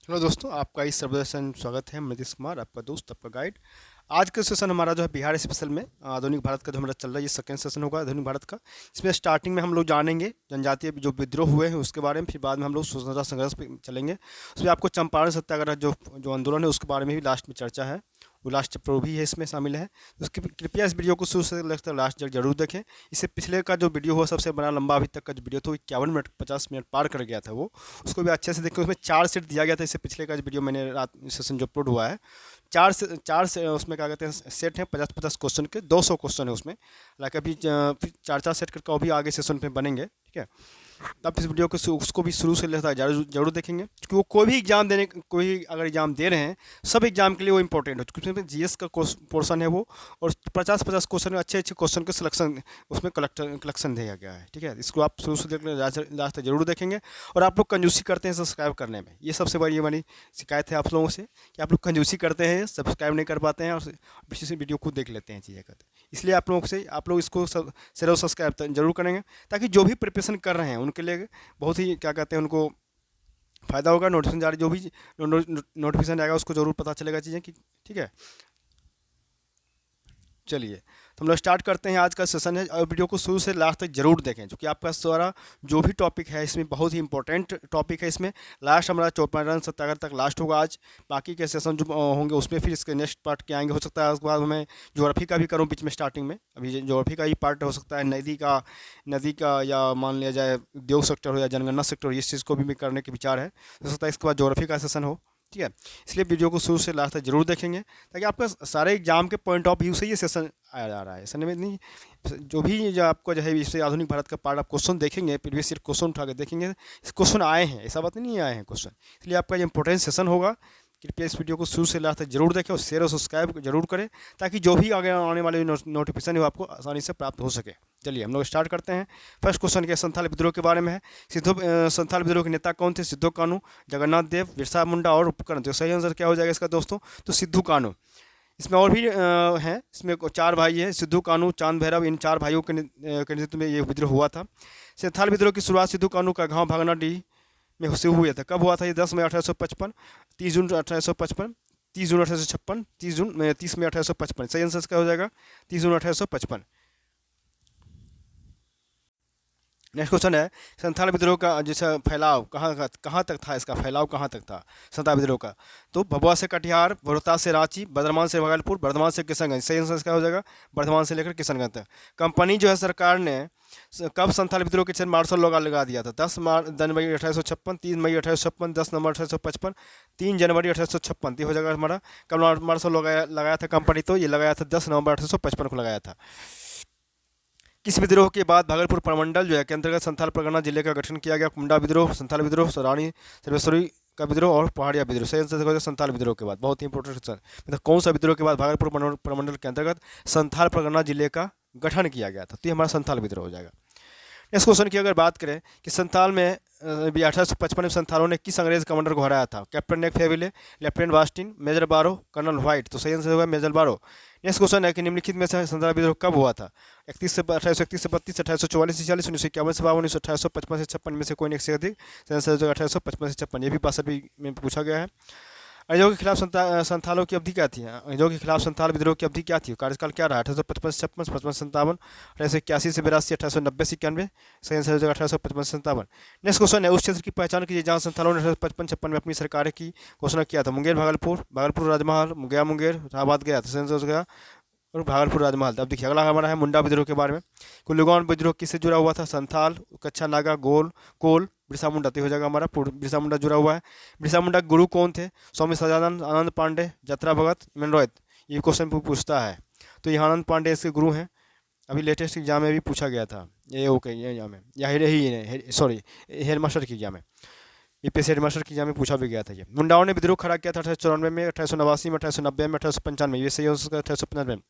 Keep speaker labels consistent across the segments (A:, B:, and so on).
A: Hello दोस्तों, आपका इस सर्वोदय सेशन स्वागत है। मैं नीतीश कुमार, आपका दोस्त, आपका गाइड। आज का सेशन हमारा जो है बिहार स्पेशल में आधुनिक भारत का जो हमारा चल रहा है, ये सेकंड सेशन होगा आधुनिक भारत का। इसमें स्टार्टिंग में हम लोग जानेंगे जनजातीय जो विद्रोह हुए हैं उसके बारे में, फिर बाद में हम लोग स्वतंत्रता संघर्ष पे चलेंगे। उसमें आपको चंपारण सत्याग्रह जो जो आंदोलन है उसके बारे में भी लास्ट में चर्चा है। वो लास्ट चैप्टर भी है, इसमें शामिल है। तो उसके कृपया इस वीडियो को शुरू से लेकर तक लास्ट तक जरूर देखें। इससे पिछले का जो वीडियो हुआ सबसे बड़ा लंबा अभी तक का जो वीडियो था वो 51 मिनट 50 मिनट पार कर गया था वो। उसको भी अच्छे से देखें, उसमें 4 सेट दिया गया था। इससे पिछले का जो वीडियो मैंने रात सेशन जो अपलोड हुआ है, चार से उसमें क्या कहते हैं सेट हैं 50-50 क्वेश्चन के, 200 क्वेश्चन है उसमें। लाइक अभी फिर 4-4 सेट करके और भी आगे सेशन पे बनेंगे, ठीक है। तब इस वीडियो को उसको भी शुरू से लेकर जरूर जरूर देखेंगे, क्योंकि वो कोई भी एग्जाम देने, कोई अगर एग्जाम दे रहे हैं सब एग्जाम के लिए वो इंपॉर्टेंट है, क्योंकि उसमें जीएस का पोर्सन है वो। और 50-50 क्वेश्चन में अच्छे अच्छे क्वेश्चन के सिलेक्शन उसमें कलेक्शन दिया गया है, ठीक है। इसको आप शुरू से लेकर लास्ट तक जरूर देखेंगे। और आप लोग कंजूसी करते हैं सब्सक्राइब करने में, ये सबसे बड़ी हमारी शिकायत है आप लोगों से कि आप लोग कंजूसी करते हैं, सब्सक्राइब नहीं कर पाते हैं और पीछे से वीडियो को देख लेते हैं चीज़ें करते। इसलिए आप लोगों से आप लोग इसको जरूर सब्सक्राइब जरूर करेंगे, ताकि जो भी प्रिपरेशन कर रहे हैं उनके लिए बहुत ही क्या कहते हैं उनको फ़ायदा होगा। नोटिफिकेशन जारी जो भी नोटिफिकेशन आएगा उसको ज़रूर पता चलेगा चीज़ें कि, ठीक है। चलिए, तो हम लोग स्टार्ट करते हैं। आज का सेशन है और वीडियो को शुरू से लास्ट तक जरूर देखें, क्योंकि आपका सारा जो भी टॉपिक है इसमें बहुत ही इंपॉर्टेंट टॉपिक है। इसमें लास्ट हमारा चौपारण सत्याग्रह तक लास्ट होगा आज। बाकी के सेशन जो होंगे उसमें फिर इसके नेक्स्ट पार्ट के आएंगे। हो सकता है उसके बाद मैं ज्योग्राफी का भी करूँ बीच में स्टार्टिंग में। अभी ज्योग्राफी का ही पार्ट हो सकता है, नदी का या मान लिया जाए उद्योग सेक्टर हो या जनगणना सेक्टर हो, इस चीज़ को भी करने के विचार है। हो सकता है इसके बाद ज्योग्राफी का सेशन हो, ठीक है। इसलिए वीडियो को शुरू से लास्ट तक जरूर देखेंगे, ताकि आपका सारे एग्जाम के पॉइंट ऑफ व्यू से ये सेशन आया जा रहा है। ऐसा नहीं, जो भी जो आपको जो है इससे आधुनिक भारत का पार्ट आप क्वेश्चन देखेंगे, प्रीवियस ईयर क्वेश्चन उठा के देखेंगे, इस क्वेश्चन आए हैं, ऐसा बात नहीं आए हैं क्वेश्चन। इसलिए आपका ये इंपॉर्टेंट सेशन होगा। कृपया इस वीडियो को शुरू से लास्ट तक जरूर देखें और शेयर और सब्सक्राइब जरूर करें, ताकि जो भी आगे आने वाले नोटिफिकेशन है वो आपको आसानी से प्राप्त हो सके। चलिए हम लोग स्टार्ट करते हैं। फर्स्ट क्वेश्चन के संथाल विद्रोह के बारे में है। संथाल विद्रोह के नेता कौन थे? सिद्धू कानू, जगन्नाथ देव, बिरसा मुंडा और उपकरण। तो सही आंसर क्या हो जाएगा इसका दोस्तों? तो सिद्धू कानू। इसमें और भी हैं, इसमें 4 भाई हैं, सिद्धू कानू, चांद भैरव। इन 4 भाइयों के के नेतृत्व में ये विद्रोह हुआ था। संथाल विद्रोह की शुरुआत सिद्धू कानू का गांव भागनाडीह में से हुआ था। कब हुआ था ये? 10 मई 1855, 30 जून 1855, 30 जून 1856, 30 मई 1855। सही आंसर क्या हो जाएगा? 30 जून 1855। नेक्स्ट क्वेश्चन है, संथाल विद्रोह का जैसा फैलाव कहाँ तक था? इसका फैलाव कहाँ तक था संथाल विद्रोह का? तो भभुआ से कटिहार, रोहतास से रांची, बर्धमान से भागलपुर, बर्धमान से किशनगंज। सही आंसर क्या हो जाएगा? बर्धमान से लेकर किशनगंज तक। कंपनी जो है सरकार ने कब संथाल विद्रोह के चरण मार्शल लगा दिया था? 10 मई 1856, 3 मई 1856, 10 नवंबर 1855, 3 जनवरी 1856। ये हो जाएगा हमारा। कब मार्शल लगाया था कंपनी? तो ये लगाया था 10 नवंबर 1855 को लगाया था। किस विद्रोह के बाद भागलपुर प्रमंडल जो है के अंतर्गत संथाल परगना जिले का गठन किया गया? कुंडा विद्रोह, संथाल विद्रोह, रानी सर्वेश्वरी का विद्रोह और पहाड़िया विद्रोह। सही आंसर होगा संथाल विद्रोह के बाद। बहुत ही इंपॉर्टेंट क्वेश्चन, मतलब कौन सा विद्रोह के बाद भागलपुर प्रमंडल के अंतर्गत संथाल परगना जिले का गठन किया गया था? तो ये हमारा संथाल विद्रोह हो जाएगा। इस क्वेश्चन की अगर बात करें कि संथाल में 1855 में संथालों ने किस अंग्रेज कमांडर को हराया था? कैप्टन नेक फेविले, लेफ्टिनेंट बास्टिन, मेजर बारो, कर्नल व्हाइट। तो सही आंसर होगा मेजर बारो। नेक्स्ट क्वेश्चन है कि निम्नलिखित में से संथाल विद्रोह कब हुआ था? 1831 से 32, 1844 से 46, 1951 से 52, 1855 से 56 में से कोई एक से अधिक? सही आंसर होगा 1855 से 56। ये भी 62 में पूछा गया है। अंग्रेजों के खिलाफ संथालों की अवधि क्या थी? अंग्रेजों के खिलाफ संथाल विद्रोह की अवधि क्या थी? कार्यकाल क्या रहा? 1855 से 56, 55 से 57, 1881 से 82, 1890 से 91। सही आंसर हो जाएगा 1855 से 57। नेक्स्ट क्वेश्चन है, उस क्षेत्र की पहचान कीजिए जहां संथालों ने 1855-56 में अपनी सरकार की घोषणा किया था। मुंगेर भागलपुर, भागलपुर राजमहल, गया मुंगेर, इलाहाबाद गया। तो सही आंसर हो गया और भागलपुर राजमहल। अब देखिए अगला हमारा है मुंडा विद्रोह के बारे में। कुल्लूगांव विद्रोह किससे जुड़ा हुआ था? संथाल, कच्छा नागा, कोल, बिरसा मुंडा। तो हो जाएगा हमारा बिरसा मुंडा जुड़ा हुआ है। बिरसा मुंडा के गुरु कौन थे? स्वामी सदानंद, आनंद पांडे, जत्रा भगत, इमन रॉय। ये क्वेश्चन पूछता है। तो ये आनंद पांडे इसके गुरु हैं। अभी लेटेस्ट एग्जाम में भी पूछा गया था ये। ओके, ये एग्जाम है या सॉरी हेड मास्टर की एग्जाम है। यूपीएससी हेडमास्टर की एग्जाम में पूछा भी गया था ये। मुंडाओं ने विद्रोह खड़ा किया था 1894 में, 1889 में, 1890 में, 1895 में। ये सही आंसर 1895 में।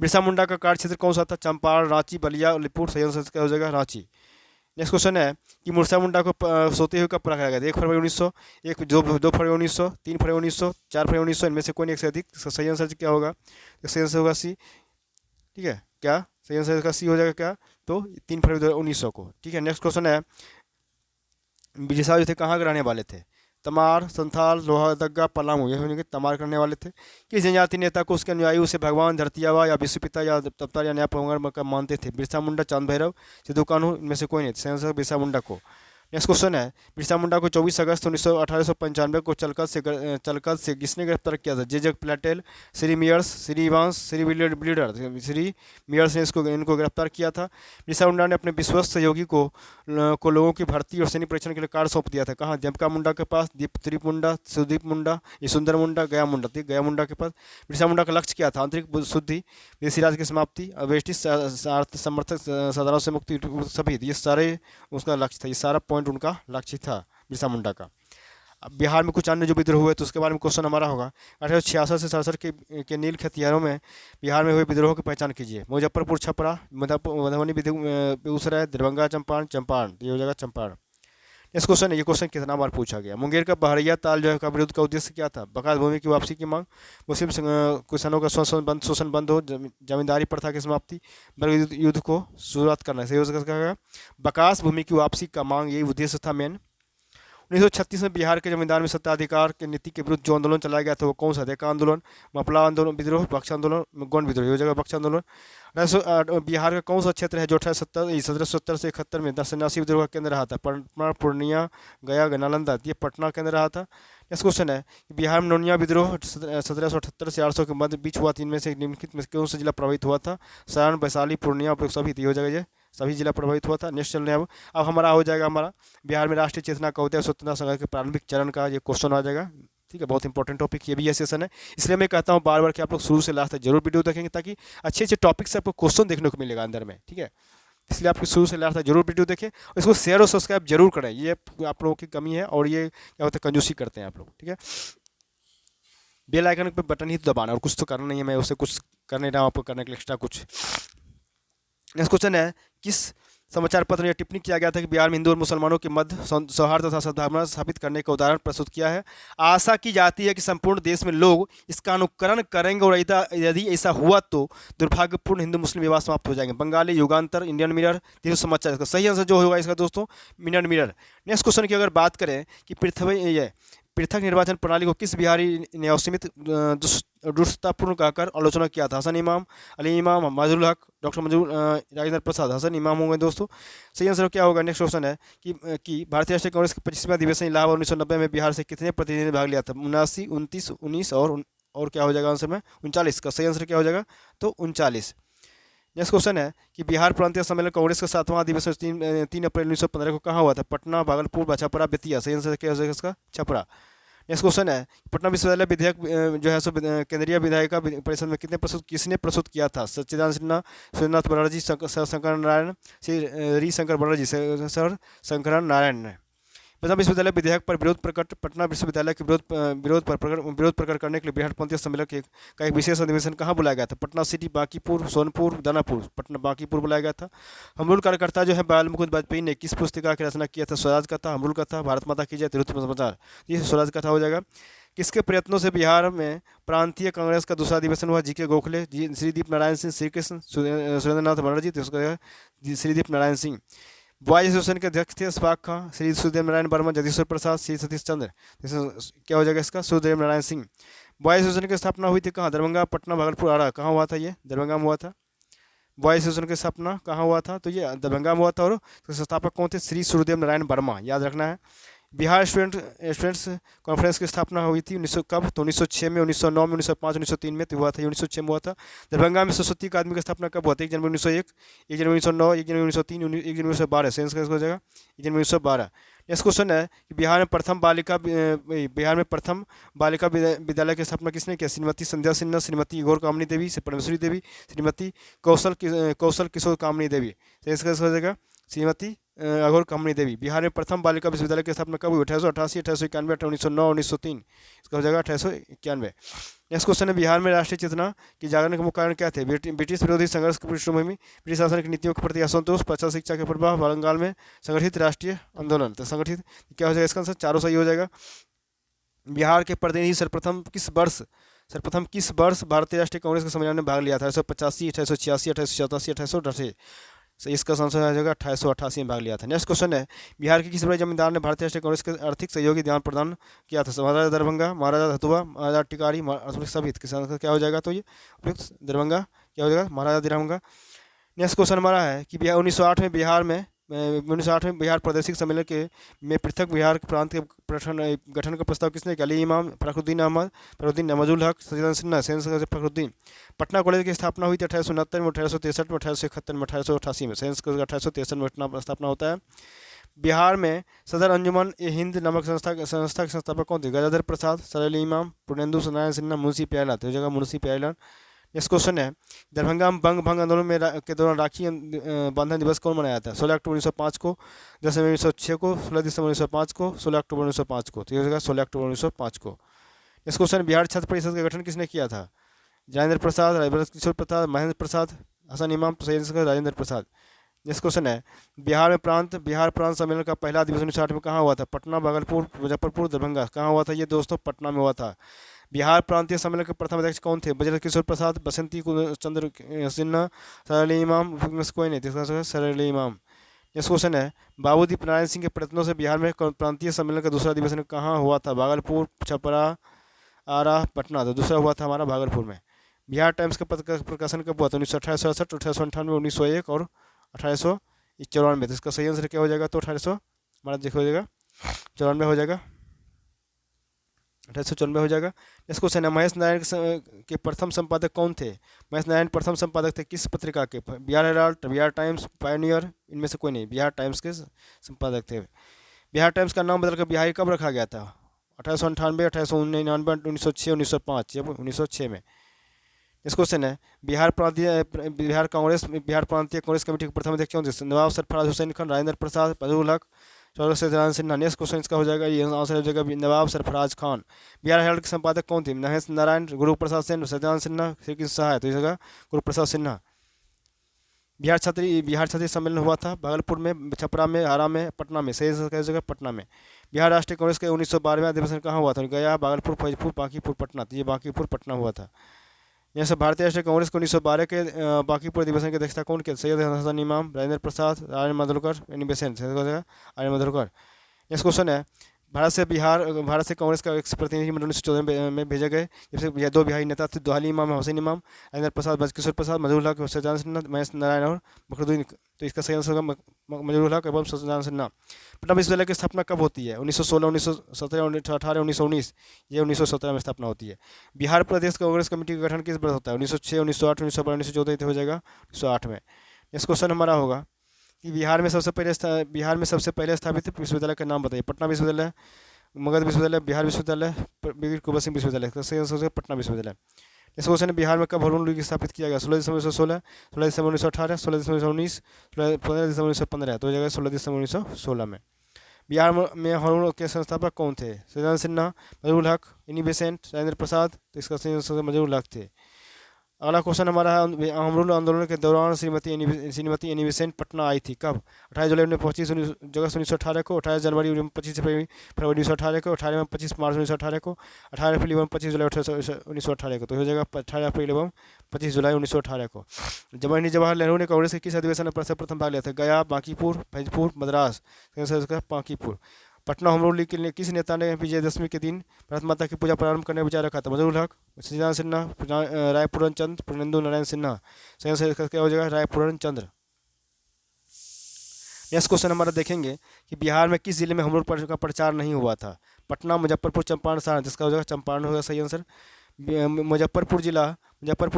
A: बिरसा मुंडा का कार्य क्षेत्र कौन सा था? चंपारण, रांची, बलिया, उलिपुर। सही आंसर क्या हो जाएगा? रांची। नेक्स्ट क्वेश्चन है कि बिरसा मुंडा को सोते हुए कब पकड़ा गया था? 1 फरवरी 1900, 2 फरवरी 1900, 3 फरवरी 1900, 4 फरवरी 1900। इनमें से कोई एक से अधिक? सही आंसर क्या होगा? सही आंसर होगा सी, ठीक है। क्या सही आंसर का सी हो जाएगा क्या? तो 3 फरवरी 1900 को, ठीक है। नेक्स्ट क्वेश्चन है, बिरसा जो थे कहाँ के रहने वाले थे? तमार, संथाल, लोहारदगा, पलामू, ये होने के तमार करने वाले थे। किस जनजाति नेता को उसके अनुयायी उसे भगवान, धरती आबा या विश्व पिता या तप्तार या न्याय का मानते थे? बिरसा मुंडा, चांद भैरव, सिद्धू कान्हू, इनमें से कोई नहीं। सही आंसर बिरसा मुंडा को। नेक्स्ट क्वेश्चन है, बिरसा मुंडा को 24 अगस्त 1895 को चलकत से किसने गिरफ्तार किया था? जेजक प्लेटेल, श्री मियर्स, श्री इवांस, श्री ब्लीडर। श्री मियर्स ने इनको गिरफ्तार किया था। बिरसा मुंडा ने अपने विश्वस्त सहयोगी को लोगों की भर्ती और सैनिक परीक्षण के लिए कार्ड सौंप दिया था। कहाँ? जमका मुंडा के पास, दीप मुंडा, सुदीप मुंडा, ये सुंदर मुंडा, गया मुंडा थी, गया मुंडा के पास। बिरसा मुंडा का लक्ष्य क्या था? आंतरिक शुद्धि, विदेशी राज की समाप्ति, ब्रिटिश समर्थक साधारण से मुक्ति, सभी ये सारे उसका लक्ष्य था। ये सारा पॉइंट उनका लक्ष्य था बिरसा मुंडा का। अब बिहार में कुछ अन्य जो विद्रोह हुए तो उसके बारे में क्वेश्चन हमारा होगा। 1866 से 67 के नील खतियारों में बिहार में हुए विद्रोह की पहचान कीजिए। मुजफ्फरपुर, छपरा, मधुबनी, बेगूसराय, दरभंगा, चंपारण। ये हो जाएगा चंपारण। इस क्वेश्चन है, ये क्वेश्चन कितना बार पूछा गया? मुंगेर का बहरिया ताल जो है का विरोध का उद्देश्य क्या था? बकाया भूमि की वापसी की मांग, मुस्लिम किसानों का शोषण बंद हो, जमींदारी प्रथा की समाप्ति, वर्ग युद्ध को शुरुआत करना। सही हो सकता बकास भूमि की वापसी का मांग, यही उद्देश्य था मेन। 1936 में बिहार के जमींदार में सत्ताधिकार की नीति के विरुद्ध जो आंदोलन चलाया गया था वो कौन सा? देका आंदोलन, मपला आंदोलन विद्रोह, बक्स आंदोलन, गौंड विद्रोह। हो जाएगा बक्स आंदोलन। बिहार का कौन सा क्षेत्र है जो 1770 से 71 में सन्यासी विद्रोह का केंद्र रहा था? पटना, पूर्णिया, गया, नालंदा। ये पटना केंद्र रहा था। नेक्स्ट क्वेश्चन है, बिहार में नोनिया विद्रोह 1778 से 800 के मध्य बीच हुआ। इनमें से निम्नलिखित में कौन सा जिला प्रभावित हुआ था? सारण, वैशाली, पूर्णिया, सभी। हो जाएगा ये सभी जिला प्रभावित हुआ था। नेक्स्ट चल रहे हैं अब हमारा हो जाएगा हमारा बिहार में राष्ट्रीय चेतना का उदय, स्वतंत्रता संग्राम के प्रारंभिक चरण का ये क्वेश्चन आ जाएगा। ठीक है, बहुत इंपॉर्टेंट टॉपिक ये भी है सेशन है, इसलिए मैं कहता हूँ बार बार कि आप लोग शुरू से लास्ट तक जरूर वीडियो देखेंगे ताकि अच्छे अच्छे टॉपिक से आपको क्वेश्चन देखने को मिलेगा अंदर में। ठीक है, इसलिए आपको शुरू से लास्ट तक जरूर वीडियो देखें और इसको शेयर और सब्सक्राइब जरूर करें। ये आप लोगों की कमी है और ये क्या होता है, कंजूसी करते हैं आप लोग। ठीक है, बेल आइकन पे बटन ही तो दबाना और कुछ तो करना नहीं है, मैं उससे कुछ कर नहीं रहा हूँ आपको करने के लिए एक्स्ट्रा कुछ। नेक्स्ट क्वेश्चन है, किस समाचार पत्र में टिप्पणी किया गया था कि बिहार में हिंदू और मुसलमानों के मध्य सौहार्द तथा सद्भावना स्थापित करने का उदाहरण प्रस्तुत किया है? आशा की जाती है कि संपूर्ण देश में लोग इसका अनुकरण करेंगे और यदि ऐसा हुआ तो दुर्भाग्यपूर्ण हिंदू मुस्लिम विवाद समाप्त हो जाएंगे। बंगाली, युगांतर, इंडियन मिरर, तीनों समाचार। इसका सही आंसर जो होगा इसका दोस्तों इंडियन मिरर। नेक्स्ट क्वेश्चन की अगर बात करें कि पृथक निर्वाचन प्रणाली को किस बिहारी ने असीमित दुष्टतापूर्ण कहकर आलोचना किया था? हसन इमाम, अली इमाम, मजरुल हक, डॉक्टर राजेंद्र प्रसाद। हसन इमाम होंगे दोस्तों। सही आंसर क्या होगा? नेक्स्ट क्वेश्चन है कि भारतीय राष्ट्रीय कांग्रेस के 25वां अधिवेशन इलाहाबाद 1990 में बिहार से कितने प्रतिनिधि ने भाग लिया था? 79, 29, 19 और क्या हो जाएगा आंसर में? 39 का सही आंसर क्या हो जाएगा? तो 39। नेक्स्ट क्वेश्चन है कि बिहार प्रांतीय सम्मेलन कांग्रेस का 7वां अधिवेशन 3 अप्रैल 1915 को कहाँ हुआ था? पटना, भागलपुर, छपरा, बेतिया। सही आंसर क्या हो जाएगा इसका? छपरा। नेक्स्ट क्वेश्चन है, पटना विश्वविद्यालय विधेयक जो है सो केंद्रीय विधायिका परिषद में किसने प्रस्तुत किया था? सच्चिदानंद सिन्हा, सूर्यनाथ बनर्जी, शंकर नारायण, श्री शंकर बनर्जी, सर शंकर नारायण ने। पटना विश्वविद्यालय विधेयक पर विरोध प्रकट पटना विश्वविद्यालय के विरोध प्रकट करने के लिए बिहार प्रांतीय सम्मेलन का एक विशेष अधिवेशन कहाँ बुलाया गया था? पटना सिटी, बांकीपुर, सोनपुर, दानापुर। पटना बांकीपुर बुलाया गया था। हमरूल कार्यकर्ता जो है बाल मुकुंद वाजपेयी ने किस पुस्तिका की रचना किया था? स्वराज कथा, हमरूल कथा, भारत माता की जय, तिरुपति समाचार। ये स्वराज कथा हो जाएगा। किसके प्रयत्नों से बिहार में प्रांतीय कांग्रेस का दूसरा अधिवेशन हुआ? जी के गोखले, श्रीदीप नारायण सिंह, श्री कृष्ण, सुरेंद्रनाथ बनर्जी, श्रीदीप नारायण सिंह। बॉयज एसोसिएशन के अध्यक्ष थे अशफाक खां, श्री सुखदेव नारायण वर्मा, जगदीश्वर प्रसाद, श्री सतीश चंद्र। क्या हो जाएगा इसका? सुखदेव नारायण सिंह। बॉयज एसोसिएशन की स्थापना हुई थी कहाँ? दरभंगा, पटना, भागलपुर, आरा। कहाँ हुआ था? ये दरभंगा में हुआ था। बॉयज एसोसिएशन की स्थापना कहाँ हुआ था? तो ये दरभंगा में हुआ था। और संस्थापक कौन थे? श्री सूर्यदेव नारायण वर्मा, याद रखना है। बिहार स्टूडेंट्स कॉन्फ्रेंस की स्थापना हुई थी 1900 कब? तो 1906 में, 1909 में, 1905, 1903 में तो हुआ था। 1906 में हुआ था। दरभंगा में सरस्वती अकादमी की स्थापना कब हुआ था? 1 जनवरी 1901, 1 जनवरी 1909, 1 जनवरी 1903, 1 जनवरी 1912। सेंस हो जाएगा 1 जनवरी 1912। नेक्स्ट क्वेश्चन है कि बिहार में प्रथम बालिका विद्यालय की स्थापना किसने किया? श्रीमती संध्या सिन्हा, श्रीमती गौर कामनी देवी, परमेश्वरी देवी, श्रीमती कौशल किशोर कामनी देवी। सेंस हो जाएगा श्रीमती अघोर कामनी देवी। बिहार में प्रथम बालिका विश्वविद्यालय की स्थापना कब हुई? 1888, 1891, 1909, 1903। इसका हो जाएगा 1891। नेक्स्ट क्वेश्चन है, बिहार में राष्ट्रीय चेतना की जागरण के मुख्य कारण क्या थे? ब्रिटिश विरोधी संघर्ष की पृष्ठभूमि, ब्रिटिश शासन की नीतियों के प्रति असंतोष, प्रचा शिक्षा के प्रभाव, बंगाल में संगठित राष्ट्रीय आंदोलन। तो संगठित क्या हो जाएगा इसका आंसर? चारों सही हो जाएगा। बिहार के प्रतिनिधि सर्वप्रथम किस वर्ष भारतीय राष्ट्रीय कांग्रेस के सम्मेलन में भाग लिया था? 1885, 1886, 1887, 1888। इसका संशोधन हो जाएगा 1888 में भाग लिया था। नेक्स्ट क्वेश्चन है, बिहार के किस बड़े जमींदार ने भारतीय राष्ट्रीय कांग्रेस के आर्थिक सहयोगी ध्यान प्रदान किया था? महाराजा दरभंगा, महाराजा धतुआ, महाराजा टिकारी, सभी। किसान का क्या हो जाएगा? तो ये उपयुक्त दरभंगा क्या हो जाएगा? महाराजा दरभंगा। नेक्स्ट क्वेश्चन हमारा है कि 1908 में बिहार में 1908 में बिहार प्रादेशिक सम्मेलन के में पृथक बिहार प्रांत के गठन का प्रस्ताव किसने किया? अली इमाम, फखरुद्दीन अहमद, फखरुद्दीन नवाजुल हक, सज्जन सिन्हा, फखरुद्दीन। पटना कॉलेज की स्थापना हुई थी 1869 में, 1863 में, 1871 में, 1888 में। साइंस कॉलेज 1863 में स्थापना होता है। बिहार में सदर अंजुमन ए हिंद नामक संस्था के संस्थापक कौन थे? गजाधर प्रसाद, सर अली इमाम, पूर्णेंदु नारायण सिन्हा, मुंशी प्याला। तो जगह मुंशी प्याला। नेक्स्ट क्वेश्चन है, दरभंगा में भंग आंदोलन में के दौरान राखी बंधन दिवस कौन मनाया था? 16 अक्टूबर 1905 को, 10 नवंबर 1906 को, 16 दिसंबर 1905 को, 16 अक्टूबर 1905 को। तो ये हो जाएगा 16 अक्टूबर 1905 को। नेक्स्ट क्वेश्चन, बिहार छात्र परिषद का गठन किसने किया था? राजेंद्र प्रसाद, राजभर किशोर प्रसाद, महेंद्र प्रसाद, हसन इमाम, राजेंद्र प्रसाद। नेक्स्ट क्वेश्चन है, बिहार प्रांत सम्मेलन का पहला दिवस 1908 में कहाँ हुआ था? पटना, भागलपुर, मुजफ्फरपुर, दरभंगा। कहाँ हुआ था ये दोस्तों? पटना में हुआ था। बिहार प्रांतीय सम्मेलन के प्रथम अध्यक्ष कौन थे? बजरंग किशोर प्रसाद, बसंती चंद्र सिन्हा, सर अली इमाम, कोई नहीं थे, सर अली इमाम। नेक्स्ट क्वेश्चन है, बाबूदीप नारायण सिंह के प्रयत्नों से बिहार में प्रांतीय सम्मेलन का दूसरा अधिवेशन कहाँ हुआ था? भागलपुर, छपरा, आरा, पटना। तो दूसरा हुआ था हमारा भागलपुर में। बिहार टाइम्स का प्रकाशन कब हुआ था? 1968, 1898, 1901 और 1894। तो इसका सही आंसर क्या हो जाएगा? तो 1800 हमारा देखो हो जाएगा 94 हो जाएगा, 1894 हो जाएगा। नेक्स्ट क्वेश्चन है, महेश नारायण के प्रथम संपादक कौन थे? महेश नारायण प्रथम संपादक थे किस पत्रिका के? Bihar Herald, Bihar times, Pioneer, इनमें से कोई नहीं। बिहार टाइम्स के संपादक थे। बिहार टाइम्स का नाम बदलकर बिहारी कब रखा गया था? 1898, 1899, 1906, 1905। 1906 में। इस क्वेश्चन है, बिहार प्रांतीय कांग्रेस कमेटी के प्रथम अध्यक्ष कौन थे? नवाब सरफराज हुसैन खान, राजेंद्र प्रसाद, फजलुल हक, सज्जन सिन्हा। नेक्स्ट क्वेश्चन इसका हो जाएगा, ये आंसर हो जाएगा नवाब सरफराज खान। बिहार हेराल्ड के संपादक कौन थे? महेश नारायण, गुरु प्रसाद सेन, सज्जन सिन्हा, श्री कृष्ण सहाय। तो इसका गुरु प्रसाद सिन्हा। बिहार छात्री सम्मेलन हुआ था भागलपुर में, छपरा में, आरा में, पटना में। सही जगह पटना में। बिहार राष्ट्रीय कांग्रेस के 1912वें अधिवेशन कहाँ हुआ था? गया, भागलपुर, फैजपुर, बांकीपुर, पटना। तो ये बांकीपुर पटना हुआ था। यहाँ से भारतीय राष्ट्रीय कांग्रेस को 1912 के बांकीपुर अधिवेशन की अध्यक्षता कौन किया? सैयद हसन इमाम, राजेंद्र प्रसाद, आर्य मधुकर, यानी बेसेंट। आर्य मधुकर। नेक्स्ट क्वेश्चन है, भारत से कांग्रेस का एक प्रतिनिधि मंडल 1914 में भेजे गए, जैसे 2 बिहारी नेता थे, दोहाली इमाम, हुसैन इमाम, राजेंद्र प्रसाद, बजकिशोर प्रसाद, मजरूल हक, सज्जन सिन्हा, महेश नारायण और फखरुद्दीन। तो इसका सही आंसर होगा मजरूल हक एवं सज्जन सिन्हा। पटना विश्वविद्यालय की स्थापना कब होती है? 1916, 1917, 1918, 1919। ये 1917 में स्थापना होती है। बिहार प्रदेश कांग्रेस कमेटी का गठन किस वर्ष होता है? 1906, 1908, 1912, 1914। हो जाएगा 1908 में। नेक्स्ट क्वेश्चन हमारा होगा कि बिहार में सबसे पहले स्थापित विश्वविद्यालय का नाम बताइए। पटना विश्वविद्यालय, मगध विश्वविद्यालय, बिहार विश्वविद्यालय, बीर कुंवर सिंह विश्वविद्यालय। सही आंसर पटना विश्वविद्यालय। इस क्वेश्चन में, बिहार में कब हॉर्मोन लीग स्थापित किया गया? 16 दिसंबर 1916, 16 दिसंबर 1918, 16 दिसंबर 1919, 15 दिसंबर 1915। तो हो जाएगा 16 दिसंबर 1916 में। बिहार में हॉर्मोन के संस्थापक कौन थे? सज्जन सिन्हा, मजरूल हक, इनी बेसेंट, राजेंद्र प्रसाद। तो इसका सही आंसर मजरूल हक थे। अगला क्वेश्चन हमारा है, अमरूल आंदोलन के दौरान श्रीमती एनी बेसेंट पटना आई थी कब? 28 जुलाई 1925 अगस्त 1918 को, 28 जनवरी 25 फरवरी 1918 को, 18 में 25 मार्च 1918 को, 18 अप्रैल एवं 25 जुलाई 1918 को। तो हो जाएगा 18 अप्रैल एवं 25 जुलाई 1918 को। जवाहरलाल नेहरू ने कांग्रेस के किस अधिवेशन में प्रथम भाग लिया था? गया, Bankipur, Faizpur, Madras. Bankipur. Patna home rule league के लिए किस नेता ने विजयदशमी के दिन भारत माता की पूजा प्रारंभ करने का विचार रखा था? मजरूल हक, सज्जन सिन्हा, रायपुरन चंद्र, पूर्णेंदु नारायण सिन्हा। सही आंसर क्या हो जाएगा? रायपुरन चंद्र। नेक्स्ट क्वेश्चन हमारा देखेंगे कि बिहार में किस जिले में होम रूल का प्रचार नहीं हुआ था? पटना, मुजफ्फरपुर, चंपारण, सारण। जिसका हो जाएगा चंपारण होगा सही आंसर। मुजफ्फरपुर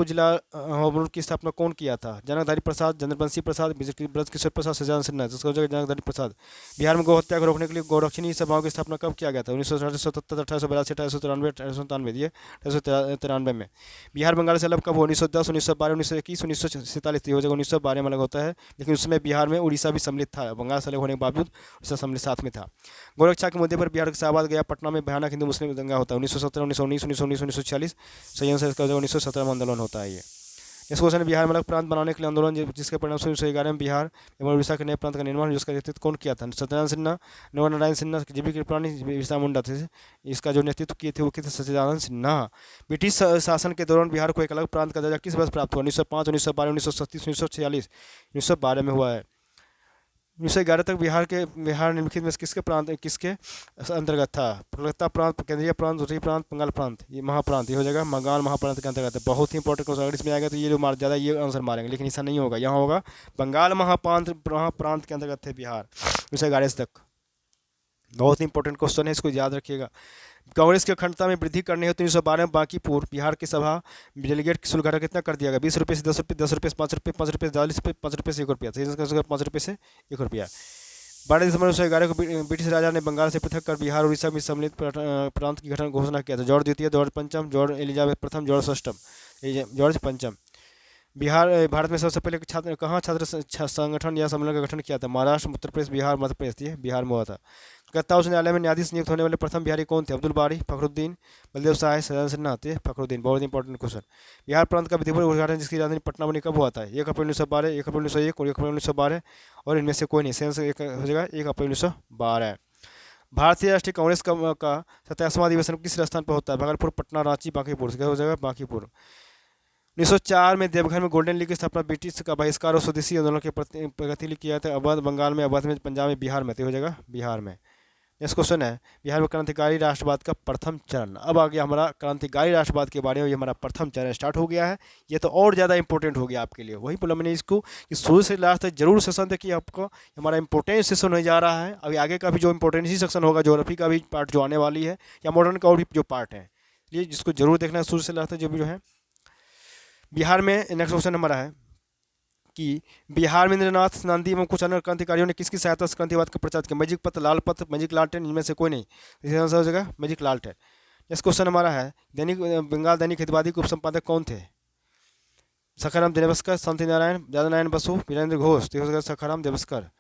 A: जिला होम रूल की स्थापना कौन किया था? जनकधारी प्रसाद, चंद्रवंशी प्रसाद, ब्रजकिशोर प्रसाद, सज्जन सिन्हा। जिसका हो जाएगा जनकधारी प्रसाद। बिहार में गौहत्या को रोकने के लिए गौरक्षणी सभाओं की स्थापना कब किया गया था? 1977, 1882, 1893, 1893। दिए 1893 में। बिहार बंगाल से अलग कब हो? 1910, 1912, 1921, 1947। हो जाएगा 1912 में अलग होता है, लेकिन उसमें बिहार में उड़ीसा भी सम्मिलित था। बंगाल से अलग होने के बावजूद उड़ीसा सम्मिलित साथ में था। गौरक्षा के मुद्दे पर बिहार के शाहबाद गया, पटना में भयानक हिंदू मुस्लिम दंगा होता है। 1917, 1919, 1919, 1946। सही आंसर इसका 1917 में आंदोलन होता है ये। इस क्वेश्चन में बिहार में अलग प्रांत बनाने के लिए आंदोलन जिसके परिणाम 1911 में बिहार एवं उड़ीसा के नए प्रांत का निर्माण, जिसका नेतृत्व कौन किया था? सत्यनारायण सिन्हा, नव नारायण सिन्हा, जीवी कृपलानी, बिरसा मुंडा थे। इसका जो नेतृत्व किए थे वो किए थे सत्यनारायण सिन्हा। ब्रिटिश शासन के दौरान बिहार को एक अलग प्रांत का दर्जा किस वर्ष प्राप्त हुआ? 1905, 1912, 1937, 1946? 1912 में हुआ है। 1911 तक बिहार निम्नलिखित में किसके अंतर्गत था? कलकत्ता प्रांत, केंद्रीय प्रांत, उत्तरी प्रांत, बंगाल प्रांत? ये महाप्रांत, ये हो जाएगा बंगाल महाप्रांत के अंतर्गत है। बहुत ही इंपॉर्टेंट क्वेश्चन, अगर इसमें आएगा तो ये जो मार ज़्यादा ये आंसर मारेंगे, लेकिन ऐसा नहीं होगा, यहाँ होगा बंगाल महाप्रांत के अंतर्गत थे बिहार 1911 तक। बहुत ही इंपॉर्टेंट क्वेश्चन है, इसको याद रखिएगा। कांग्रेस की अखंडता में वृद्धि करनी होती 1912 में बांकीपुर बिहार की सभा डेलीगेट की शुल्क कितना कर दिया गया? 20 रुपये से 10 रुपये, 10 रुपये से 5 रुपये, 5 रुपये से 40 रुपये, 5 रुपये से 1 रुपया, 5 रुपये से 1 रुपया। 12 दिसंबर 1911 को ब्रिटिश राजा ने बंगाल से पृथक कर बिहार उड़ीसा में सम्मिलित प्रांत की गठन घोषणा किया था। जॉर्ज द्वितीय, जॉर्ज पंचम, जॉर्ज एलिजाबेथ प्रथम, जॉर्ज षष्ठम, जॉर्ज पंचम। भारत में सबसे पहले छात्र संगठन या सम्मेलन का गठन किया था? महाराष्ट्र, उत्तर प्रदेश, बिहार, मध्य प्रदेश? ये बिहार में हुआ था। कलकत्ता उच्च न्यायालय में न्यायाधीश नियुक्त होने वाले प्रथम बिहारी कौन थे? अब्दुल बारी, फखरुद्दीन, बलदेव सहाय, सदानंद सिन्हा? फखरुद्दीन। बहुत इंपॉर्टेंट क्वेश्चन। बिहार प्रांत का विधिवत उद्घाटन जिसकी राजधानी पटना बनी कब हुआ था? 1 अप्रैल 1912, 1 अप्रैल 1901 और 1 अप्रैल 1912, और इनमें से कोई नहीं। सेंस एक हो जाएगा 1 अप्रैल 1912। भारतीय राष्ट्रीय कांग्रेस का 27वां अधिवेशन किस स्थान पर होता है? भागलपुर, पटना, रांची, बांकीपुर? क्या हो जाएगा? बांकीपुर। 1904 में देवघर में गोल्डन लीग की स्थापना ब्रिटिश का बहिष्कार और स्वदेशी आंदोलन के प्रगति लिए किया था। अवध बंगाल में, अवध में पंजाब में, बिहार में? हो जाएगा बिहार में। नेक्स्ट क्वेश्चन है बिहार में क्रांतिकारी राष्ट्रवाद का प्रथम चरण। अब आ गया हमारा क्रांतिकारी राष्ट्रवाद के बारे में, ये हमारा प्रथम चरण स्टार्ट हो गया है। ये तो और ज़्यादा इंपॉर्टेंट हो गया आपके लिए, वही बोला मैंने इसको कि शुरू से लास्ट तक जरूर सेशन देखिए, आपको हमारा इंपॉर्टेंट सेशन होने जा रहा है। अभी आगे का भी जो इंपॉर्टेंट ही सेक्शन होगा, ज्योग्राफी का भी पार्ट जो आने वाली है, या मॉडर्न का और भी जो पार्ट है, ये जिसको जरूर देखना है शुरू से लास्ट तक जो भी जो है। बिहार में नेक्स्ट क्वेश्चन हमारा है कि बिहार में इंद्रनाथ नंदी एवं कुछ अन्य क्रांतिकारियों ने किसकी सहायता से क्रांतिवाद का प्रचार किया? मैजिक पत्र, लाल पत्र, मैजिक लालटेन? इनमें से कोई नहीं। इसका आंसर हो जाएगा मैजिक लालटेन। नेक्स्ट क्वेश्चन हमारा है दैनिक बंगाल दैनिक हितवादी के उपसंपादक कौन थे? सखाराम देवस्कर, शांति नारायण, यादव नारायण बसु, वीरेंद्र घोष? तो हो जाएगा सखाराम देवस्कर।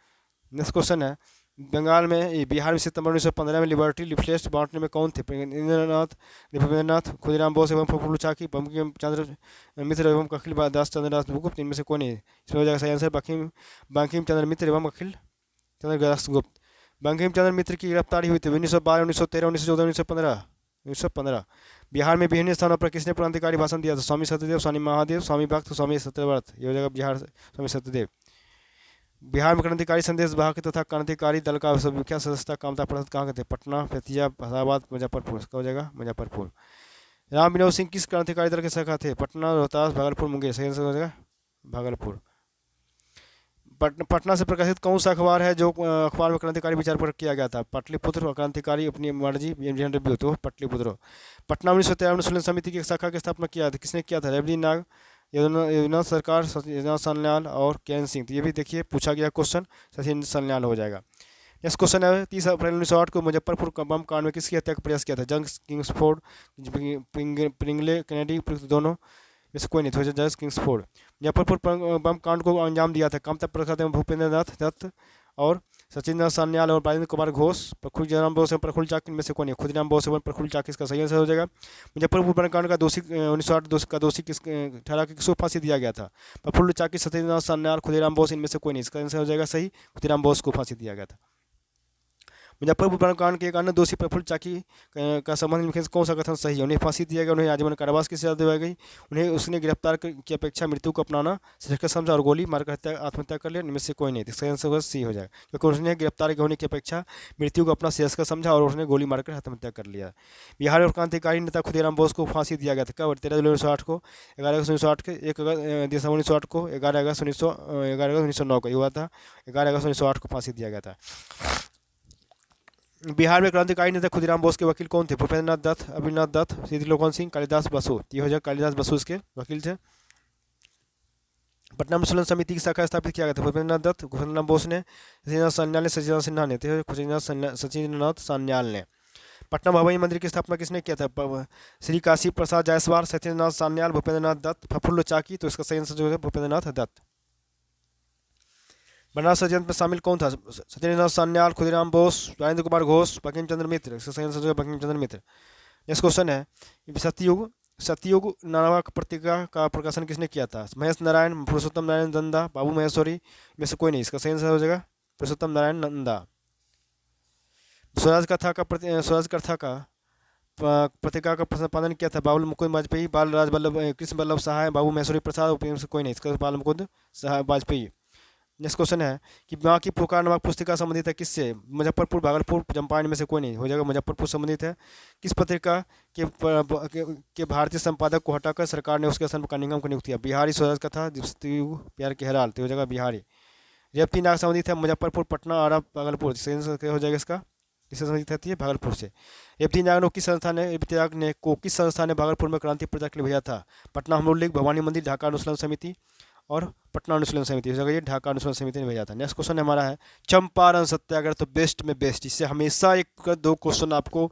A: नेक्स्ट क्वेश्चन है बंगाल में बिहार में सितंबर 1915 में लिबर्टी लिफलेट्स बांटने में कौन थे? इंद्रनाथ, देवेंद्रनाथ, खुदीराम बोस एवं प्रफुल्ल चाकी, बंकिम चंद्र मित्र एवं अखिल दास चंद्र दास गुप्त? इनमें से कोई नहीं। इसमें हो जाएगा सही आंसर बंकिम चंद्र मित्र एवं अखिल चंद्र दास गुप्त। बंकिम चंद्र मित्र की गिरफ्तारी हुई थी 1912, 1913, 1914, 1915? 1915। बिहार में विभिन्न स्थानों पर किसने क्रांतिकारी भाषण दिया था? स्वामी सत्यदेव, स्वामी महादेव, स्वामी भक्त, स्वामी सत्यव्रत? ये हो जाएगा बिहार स्वामी सत्यदेव। बिहार में क्रांतिकारी संदेश वाहक तथा क्रांतिकारी दल का विख्यात सदस्यता कामता प्रसाद कहाँ के थे? पटना, फैतिया, फैजाबाद, मुजफ्फरपुर? क्या हो जाएगा मुजफ्फरपुर। राम विनोद सिंह किस क्रांतिकारी दल के शाखा थे? पटना, रोहतास, भागलपुर, मुंगेर? सही आंसर हो जाएगा भागलपुर। पटना से प्रकाशित कौन सा अखबार है जो अखबार में क्रांतिकारी विचार पर किया गया था? पाटलिपुत्र, क्रांतिकारी, अपनी मर्जी, रिव्यू? तो पाटलिपुत्र। पटना 1913 में सुलन समिति की शाखा की स्थापना किया था, किसने किया था? रेवड़ी नाग, योजना सरकार, सचिन सन्याल और कैन सिंह? तो ये भी देखिए पूछा गया क्वेश्चन, सचिन सन्याल हो जाएगा। नेक्स्ट क्वेश्चन है 30 अप्रैल 1908 को मुजफ्फरपुर बम कांड में किसकी हत्या का प्रयास किया था? जंग किंग्सफोर्ड, प्रिंगले, कैनेडी? दोनों में से कोई नहीं। तो जज किंग्सफोर्ड। मुजफ्फरपुर बम कांड को अंजाम दिया था कामता प्रसाद एवं भूपेंद्र नाथ दत्त और सचिंद्र सन्याल और राजेंद्र कुमार घोष? खुदीराम बोस एवं प्रफुल्ल चाकी? में से कौन है? खुदीराम बोस एवं प्रफुल्ल चाकी इसका सही आंसर हो जाएगा। मुजफ्फरपुर बमकांड का दोषी 1908 का दोषी किस ठहरा के किसको फांसी दिया गया था? प्रफुल्ल चाकी, सत्येंद्र सन्याल, खुदीराम बोस? इनमें से कोई नहीं। इसका आंसर हो जाएगा सही, खुदीराम बोस को फांसी दिया गया था। मुजफ्फरपुर बमकांड के एक अन्य दोषी प्रफुल्ल चाकी का संबंध में कौन सा कथन सही है? उन्हें फांसी दिया गया, उन्हें आजीवन कारावास की सजा दिलाई गई, उन्हें उसने गिरफ्तार की अपेक्षा मृत्यु को अपनाना श्रेष्ठ समझा और गोली मारकर आत्महत्या कर लिया? इनमें से कोई नहीं। इसका आंसर सी हो जाएगा, क्योंकि उसने गिरफ्तार होने की अपेक्षा मृत्यु को अपना श्रेष्ठ समझा और उसने गोली मारकर आत्महत्या कर लिया। बिहार में क्रांतिकारी नेता खुदीराम बोस को फांसी दिया गया था कब? 13 जुलाई 1908 को, 11 अगस्त 1908 के, 1 दिसंबर 1908 को, 11 अगस्त 1909 को हुआ था। 11 अगस्त 1908 को फांसी दिया गया था। बिहार में क्रांतिकारी नेता खुदीराम बोस के वकील कौन थे? भूपेंद्र नाथ दत्त, अभिनव दत्त, सिद्धिलोकन सिंह, कालिदास बसु? ये हो जाए कालिदास बसु इसके वकील थे। पटना में सुलन समिति की शाखा स्थापित किया गया था? भूपेंद्र नाथ दत्त, खुदीराम बोस ने, सचिंद्र सन्याल ने, सचिंद्र सिन्हा ने? सचिंद्र नाथ सन्याल ने। पटना भवानी मंदिर की स्थापना किसने किया था? श्री काशी प्रसाद जायसवाल, सत्येंद्र नाथ सन्याल, भूपेंद्र नाथ दत्त, प्रफुल्ल चाकी? तो इसका सही आंसर जो है भूपेंद्र नाथ दत्त। बनारस षड्यंत्र में शामिल कौन था? सत्येंद्र नाथ सन्याल, खुदीराम बोस, राजेंद्र कुमार घोष, बंकिम चंद्र मित्र? इसका सही आंसर जो है बंकिम चंद्र मित्र। नेक्स्ट क्वेश्चन है सतयुग सतयुग नामक पत्रिका का प्रकाशन किसने किया था? महेश नारायण, पुरुषोत्तम नारायण नंदा, बाबू महेश्वरी में से कोई नहीं। इसका सही आंसर हो जाएगा पुरुषोत्तम नारायण नंदा। स्वराज कथा का पत्रिका का संपादन किया था? बाबुल मुकुंद वाजपेयी, बाल राज वल्लभ कृष्ण वल्लभ सहाय, बाबू महेश्वरी प्रसाद, उपयोग से कोई नहीं। इसका बाल मुकुंद सहाय वाजपेयी। नेक्स्ट क्वेश्चन है कि माँ की पुकार नामक पुस्तिका संबंधित है किससे? मुजफ्फरपुर, भागलपुर, चंपारण में से कोई नहीं। हो जाएगा मुजफ्फरपुर संबंधित है। किस पत्रिका के भारतीय संपादक को हटाकर सरकार ने उसके स्थान पर कानिंगम को नियुक्त किया? बिहारी स्वराज कथा, प्यार के हेराल। तो हो जाएगा बिहारी। रेवती नाग संबंधित है मुजफ्फरपुर, पटना, आरा, भागलपुर। हो जाएगा इसका किससे संबंधित रहती है? भागलपुर से। रेवती नाग ने किस संस्था ने भागलपुर में क्रांति प्रचार के लिए भेजा था? पटना हम लीग, भवानी मंदिर, ढाका अनुशीलन समिति और पटना अनुशीलन समिति। हो जाएगा ये ढाका अनुशीलन समिति ने भेजा था। नेक्स्ट क्वेश्चन हमारा है चंपारण सत्याग्रह। तो बेस्ट में बेस्ट, इससे हमेशा एक दो क्वेश्चन आपको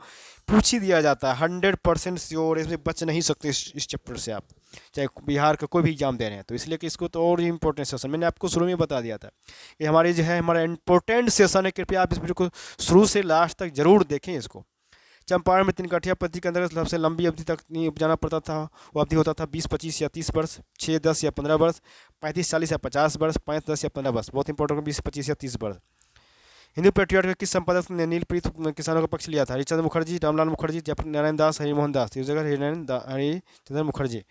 A: पूछ ही दिया जाता है। 100% श्योर, इसमें बच नहीं सकते इस चैप्टर से आप, चाहे बिहार का कोई भी एग्जाम दे रहे हैं तो। इसलिए कि इसको तो और इंपॉर्टेंट सेशन मैंने आपको शुरू में बता दिया था कि हमारी जो है हमारा इंपॉर्टेंट सेशन है। कृपया आप इस वीडियो को शुरू से लास्ट तक जरूर देखें इसको। चंपारण में तीन कठिया पद्धति के अंतर्गत सबसे लंबी अवधि तक नहीं उपजाना पड़ता था। वो अवधि होता था 20, 25 या 30 वर्ष, 6, 10 या 15 वर्ष, 35, 40 या 50 वर्ष, 5, 10 या 15 वर्ष। बहुत इंपॉर्टेंट है 20, 25 या 30 वर्ष। हिंदू पेट्रियाट के किस संपादक ने नीलप्रीत किसानों का पक्ष लिया था? हरिचंद्र मुखर्जी, रामलाल मुखर्जी, जयप्रकाश नारायण दास, हरिमोहन दास। इस जगह हरिचंद्र मुखर्जी।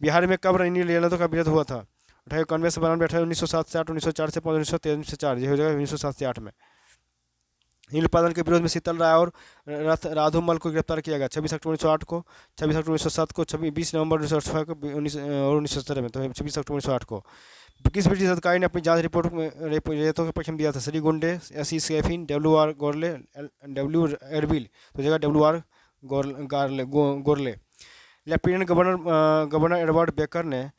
A: बिहार में कब नील यादव का विरोध हुआ था? 1891 से 92, 1907 से 8, 1904 से 5, 1913 से 4। ये हो जाएगा 1907 से 8 में। नील उत्पादन के विरोध में शीतल राय और राधुमल को गिरफ्तार किया गया 26 अक्टूबर 1908 को, 26 अक्टूबर 1907 को, 20 नवंबर 1908 को, 1917 में। तो 26 अक्टूबर 1908 को। किस ब्रिटिश अधिकारी ने अपनी जांच रिपोर्ट में रेतों के पक्ष में दिया था? श्री गुंडे, एस ई स्कैफिन, W.R. Gourlay, W. एरबिल। तो जगह W.R. Gourlay. Lieutenant governor Edward Baker ने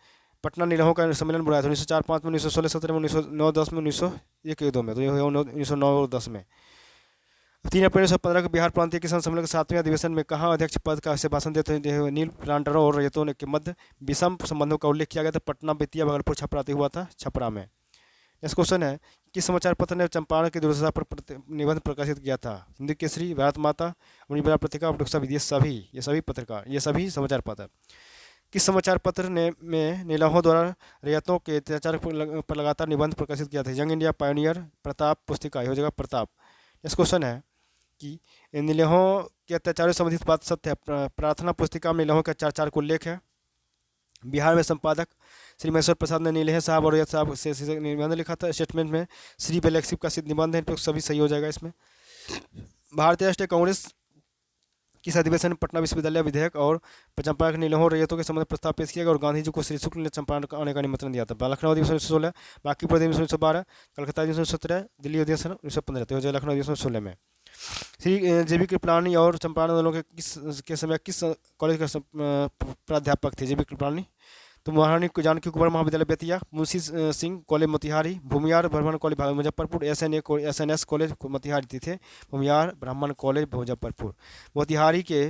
A: पटना निलहों का सम्मेलन बुलाया था 1904-5 में, 1916-17 में, 1909-10 में, 1901-2 में। तो ये 1909-10 में। 3 अप्रैल 1915 को बिहार प्रांतीय किसान सम्मेलन के 7वें अधिवेशन में कहाँ अध्यक्ष पद का से भाषण देते हुए नील प्लांटरों और रैयतों के मध्य विषम संबंधों का उल्लेख किया गया था? पटना, बेतिया, भागलपुर, छपरा हुआ था छपरा में। नेक्स्ट क्वेश्चन है किस समाचार पत्र ने चंपारण की दुर्दशा पर निबंध प्रकाशित किया था? हिंदू केसरी, भारत माता, मणिपुरा पत्रिका, डुक्सा विधि। ये सभी पत्रकार, ये सभी समाचार पत्र। किस समाचार पत्र ने में नीलहों द्वारा रैयतों के अत्याचार पर लगातार निबंध प्रकाशित किया था? यंग इंडिया, पायोनियर, प्रताप पुस्तिका। हो जाएगा प्रताप। नेक्स्ट क्वेश्चन है कि नीलहों के अत्याचारों से संबंधित बात सत्य है? प्रार्थना पुस्तिका में नीलहों के अत्याचार को उल्लेख है। बिहार में संपादक श्री महेश्वर प्रसाद ने नीलहे साहब और रैयत साहब से निबंध लिखा था। स्टेटमेंट में श्री बेलेक्सिप का सिद्ध निबंध है। तो सभी सही हो जाएगा इसमें। भारतीय राष्ट्रीय कांग्रेस किस अधिवेशन में पटना विश्वविद्यालय विधेयक और चंपारण नीलहों रैयतों के संबंध प्रस्ताव पेश किया गया और गांधी जी को श्री शुक्ल ने चंपारण आने का निमंत्रण दिया था? लखनऊ अधिवेशन 1916, बांकीपुर अधिवेशन 1912, कलकत्ता अधिवेशन 1917, दिल्ली अधिवेशन 1915। तो हो जाएगा लखनऊ अधिवेशन 16 में। श्री JB कृपलानी और चंपारण आंदोलन के समय किस कॉलेज का प्राध्यापक थे JB कृपलानी? तो महारानी जानकी कुंवर महाविद्यालय बेतिया, मुंशी सिंह कॉलेज मोतिहारी, भूमियार ब्राह्मण college Muzaffarpur, SNS college Motihari थे, भूमियार ब्राह्मण कॉलेज मुजफ्फरपुर। मोतिहारी के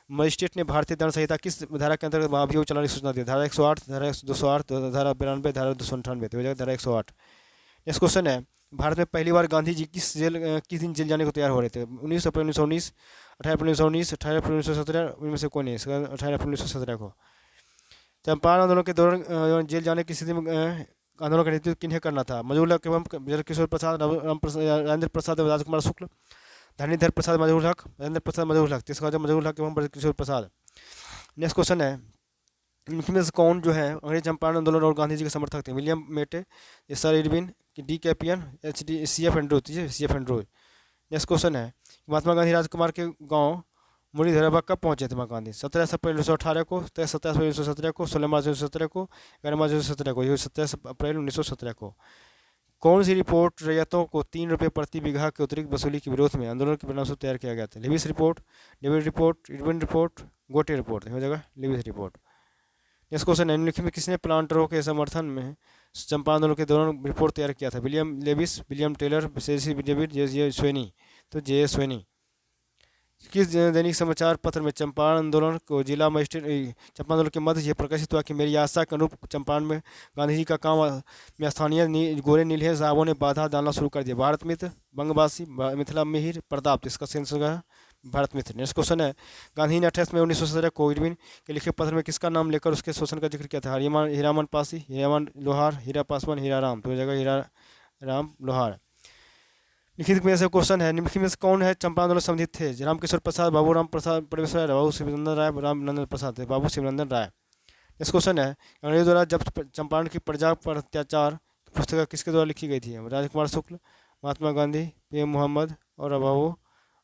A: मजिस्ट्रेट ने भारतीय दंड संहिता किस धारा के अंतर्गत महाभियोग चलाने की सूचना दी? धारा 108, धारा 208, धारा 92, धारा 298। तो हो जाएगा धारा 108। नेक्स्ट क्वेश्चन है भारत में पहली बार गांधी जी किस दिन जेल जाने को तैयार हो रहे थे? 19 अप्रैल 1919, 18 अप्रैल 1919, 18 अप्रैल 1917। उनमें से कोई नहीं। 18 अप्रैल 1917 को। चंपारण आंदोलन के दौरान जेल जाने की स्थिति में आंदोलन का नेतृत्व किन्हें करना था? मजहूर हक एवं किशोर प्रसाद, राजेंद्र प्रसाद एवं राजकुमार शुक्ल, धरणीधर प्रसाद, मजहूर हक, राजेंद्र प्रसाद, मजहूर हक। तीसरा मजहूर हक एवं किशोर प्रसाद। नेक्स्ट क्वेश्चन है इनमें से कौन जो है अंग्रेज चंपारण आंदोलन और गांधी जी के समर्थक थे? विलियम मेटे, सर इरविन, D. कैपियन, CF एंड्रू। नेक्स्ट क्वेश्चन है महात्मा गांधी राजकुमार के गांव मुरीधराबाग कब पहुंचे थे? महात्मा गांधी 17 अप्रैल 1918 को, 17 अप्रैल 1917 को, 16 मार्च 1917 को, 11 मार्च 1917 को। ये 17 अप्रैल 1917 को। कौन सी रिपोर्ट रैयतों को 3 रुपये प्रति बीघा के अतिरिक्त वसूली के विरोध में आंदोलन के परिणाम तैयार किया गया था? Lewis report, David report, Irwin report, गोटे रिपोर्ट। हो जाएगा लेविस रिपोर्ट। नेक्स्ट क्वेश्चन है निम्नलिखित में किसने प्लांटरों के समर्थन में चंपारण आंदोलन के दौरान रिपोर्ट तैयार किया था? William Lewis, William Taylor, David, J. Sweeney. तो J. स्वेनी। किस दैनिक समाचार पत्र में चंपारण आंदोलन को जिला मजिस्ट्रेट चंपारण आंदोलन के मध्य यह प्रकाशित हुआ कि मेरी आशा के अनुरूप चंपारण में गांधी जी का काम में स्थानीय गोरे नीलहे साहबों ने बाधा डालना शुरू कर दिया? भारत मित्र, बंगवासी, मिथिला मिहिर, प्रताप। इसका सेंस होगा भारत मित्र। नेक्स्ट क्वेश्चन है, गांधी ने 28 मई 1917 को इरविन के लिखे पत्र में किसका नाम लेकर उसके शोषण का जिक्र किया था? हीरामन पासी, हीरामन लोहार, हीरा पासवान, हीरा राम। तो हो जाएगा हीरा राम लोहार। लिखित में से क्वेश्चन है, निम्नलिखित में से कौन है चंपारण आंदोलन में संबंधित थे? रामकिशोर प्रसाद, बाबू राम प्रसाद परमेश्वर राय, बाबू शिवनंदन राय, राम नंदन प्रसाद, बाबू शिवनंदन राय। नेक्स्ट क्वेश्चन है, अंग्रेजों द्वारा जब चंपारण की प्रजा पर अत्याचार पुस्तक किसके द्वारा लिखी गई थी? राजकुमार शुक्ल, महात्मा गांधी, पीएम मोहम्मद और बाबू